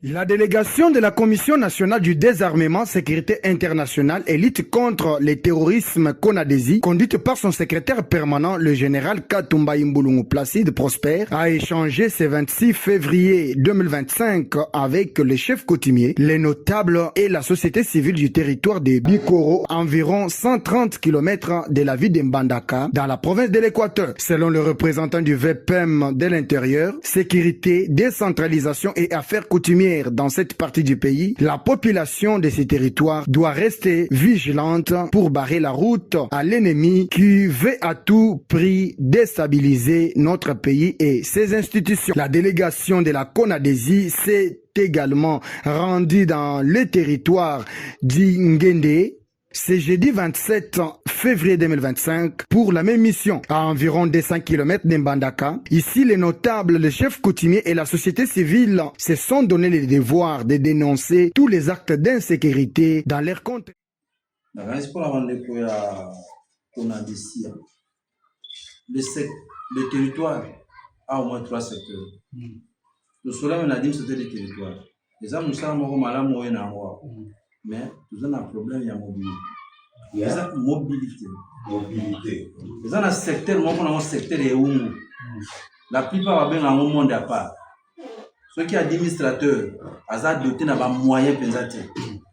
La délégation de la Commission nationale du désarmement, sécurité internationale et lutte contre le terrorisme CONADESI, conduite par son secrétaire permanent, le général Katumba Imbulungu Placide Prosper, a échangé ce 26 février 2025 avec le chef coutumier, les notables et la société civile du territoire de Bikoro, environ 130 km de la ville de Mbandaka, dans la province de l'Équateur. Selon le représentant du VPM de l'intérieur, sécurité, décentralisation et affaires coutumières dans cette partie du pays, la population de ces territoires doit rester vigilante pour barrer la route à l'ennemi qui veut à tout prix déstabiliser notre pays et ses institutions. La délégation de la CONADESI s'est également rendue dans le territoire d'Ingende c'est jeudi 27 février 2025 pour la même mission à environ 200 km d'Mbandaka. Ici, les notables, les chefs coutumiers et la société civile se sont donné le devoir de dénoncer tous les actes d'insécurité dans leur compte. Le territoire a au moins 3 secteurs. Le soleil, on a dit que c'était le territoire. Les hommes, nous sommes malades, mais nous avons un problème, il y a mobilité. Il y a mobilité. Nous avons un secteur, nous avons un secteur et où la plupart ont un monde à part. Ceux qui sont administrateurs, ils ont doté d'un moyen pensatif.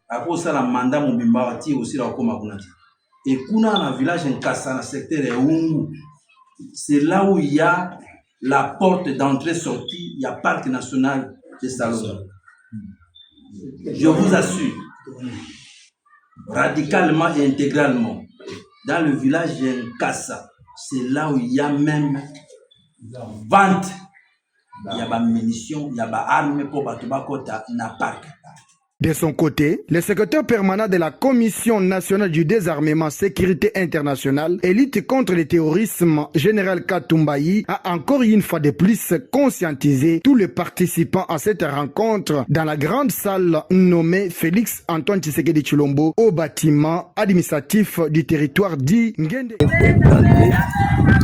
À cause de ça, le mandat mobilité aussi là comme à et kuna dans le village en Kassa, dans le secteur et où c'est là où il y a la porte d'entrée-sortie, il y a le parc national de Salon. Je vous assure, radicalement et intégralement, dans le village de Nkassa, c'est là où il y a même vente, il y a des munitions, il y a des armes pour battre dans le parc. De son côté, le secrétaire permanent de la Commission nationale du désarmement, sécurité internationale et lutte contre le terrorisme, général Katumbayi, a encore une fois de plus conscientisé tous les participants à cette rencontre dans la grande salle nommée Félix Antoine Tshisekedi Tshilombo au bâtiment administratif du territoire dit Ngende.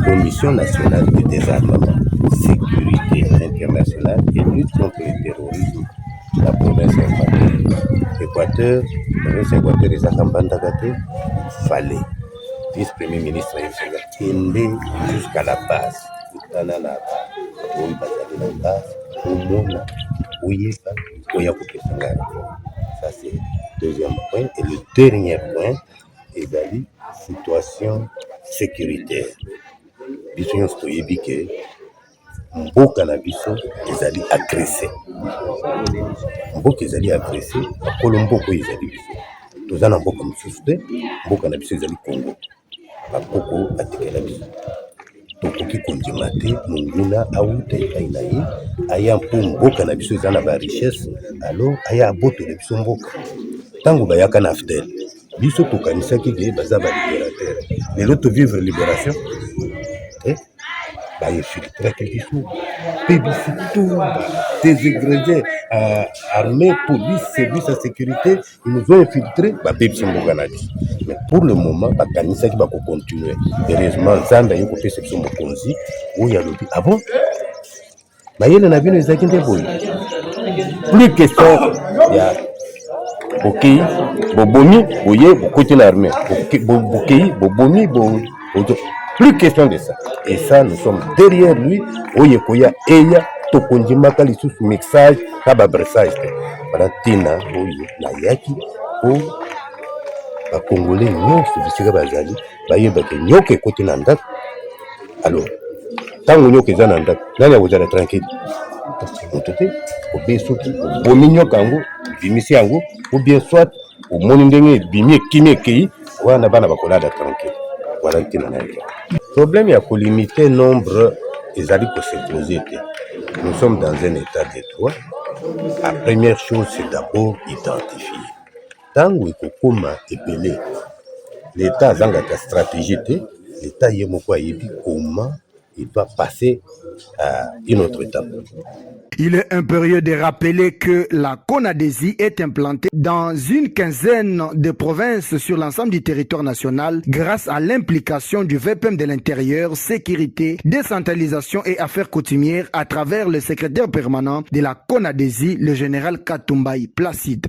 Commission nationale du désarmement, sécurité internationale et lutte contre le terrorisme. La province Équateur, la province Équateur et Zakambandagate, fallait. Vice-premier ministre Kende jusqu'à la base. La base, ça c'est le deuxième point. Et le dernier point est la situation sécuritaire. Bisous stoyébike. Mboka na biso ezali agressé. Mboka ezali agressé, Kolombo ko ezali biso. Tozana mboka mosusu te, mboka na biso ezali Congo. Bakoko atekela biso. Tokoki kondima te monguna awute ainayi, aya mpo mboka na biso ezana ba richesse, alors aya aboto na biso mboka. Tango bayaka na afdel, biso tokanisaki ke baza ba libérateur. Lelo to vivre libération. Infiltrer quelque chose, publicité, déségrégé, armée, police, service de sécurité, ils nous ont infiltrés, mais pour le moment, ça qui va continuer. Heureusement, Zanda y côté section Mokonzi, où il y a le ah bon? Il y a vu les agents de plus question, il y a Bokei, Bobomi, Boye, Bokoté l'armée, Bokei, Bobomi, plus question de ça. Et ça, nous sommes derrière lui. Oyekoya, Eya, Tokondimaka, les sous-mixages, Kababressage. Voilà, Tina, Oye, Nayaki, O, Congolais, non, c'est Bazali, Bayebake, Nyoke, côté Nandak. Alors, tant que Nyoke Zanandak, là, vous allez tranquille. Au Bessoki, au Bominyo Kango, Bimisi Ango, ou bien soit, au Monindenge, Bimie, Kimeki, ou à Nabana Bakolada tranquille. Voilà, Tina Nayaki. Le problème, il y a pour limiter le nombre des alliés qui se posent. Nous sommes dans un état de droit. La première chose, c'est d'abord identifier. Tant que comment l'État a une stratégie, l'État a comment il doit passer à une autre étape. Il est impérieux de rappeler que la CONADESI est implantée dans une quinzaine de provinces sur l'ensemble du territoire national grâce à l'implication du VPM de l'intérieur, sécurité, décentralisation et affaires coutumières à travers le secrétaire permanent de la CONADESI, le général Katumbayi Placide.